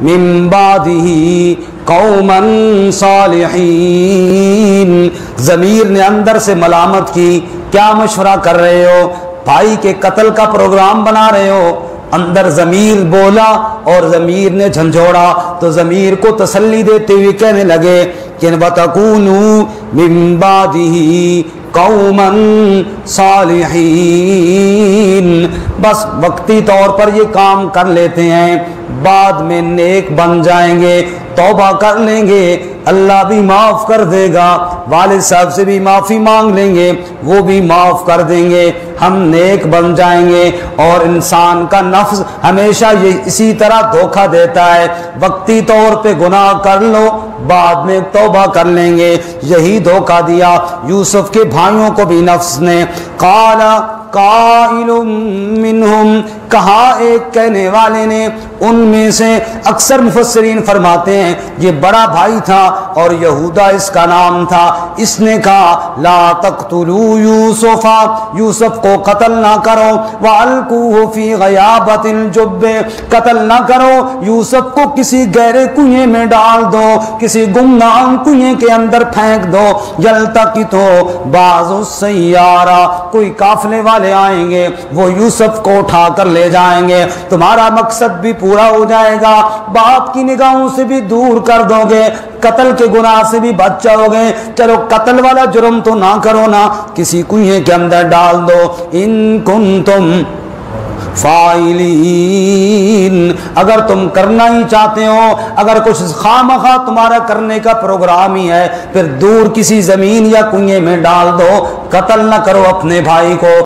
من بعدہ قوما صالحین. ضمیر نے اندر سے ملامت کی، کیا مشورہ کر رہے ہو؟ بھائی کے قتل کا پروگرام بنا رہے ہو. اندر ضمیر بولا اور ضمیر نے جھنجھوڑا تو ضمیر کو تسلی دیتے ہوئے کہنے لگے کہ وَتَكُونُوا مِن بَعْدِهِ قَوْمًا صَالِحِينَ. بس وقتی طور پر یہ کام کر لیتے ہیں، بعد میں نیک بن جائیں گے، توبہ کر لیں گے، اللہ بھی معاف کر دے گا، والد صاحب سے بھی معافی مانگ لیں گے، وہ بھی معاف کر دیں گے، ہم نیک بن جائیں گے. اور انسان کا نفس ہمیشہ یہ اسی طرح دھوکہ دیتا ہے، وقتی طور پہ گناہ کر لو، بعد میں توبہ کر لیں گے. یہی دھوکہ دیا یوسف کے بھائیوں کو بھی نفس نے. قال قائل منہم، کہا ایک کہنے والے نے ان میں سے. اکثر مفسرین فرماتے ہیں یہ بڑا بھائی تھا اور یہودا اس کا نام تھا. اس نے کہا لا تقتلوا یوسف، یوسف کو قتل نہ کرو، والقوہ فی غیابۃ الجب، قتل نہ کرو یوسف کو کسی گہرے کنویں میں ڈال دو، کسی گمنام کنویں کے اندر پھینک دو. یلتقطہ بعض السیارہ، کوئی قافلے والے آئیں گے وہ یوسف کو اٹھا کر لے جائیں گے، تمہارا مقصد بھی پورا ہو جائے گا، باپ کی نگاہوں سے بھی دور کر دو گے، قتل کے گناہ سے بھی بچ جاؤ گے. چلو قتل والا جرم تو نہ کرو نا، کسی کنویں کے اندر ڈال دو. ان کنتم فاعلین، اگر تم کرنا ہی چاہتے ہو، اگر کچھ خواہ تمہارا کرنے کا پروگرام ہی ہے، پھر دور کسی زمین یا کنویں میں ڈال دو، قتل نہ کرو اپنے بھائی کو.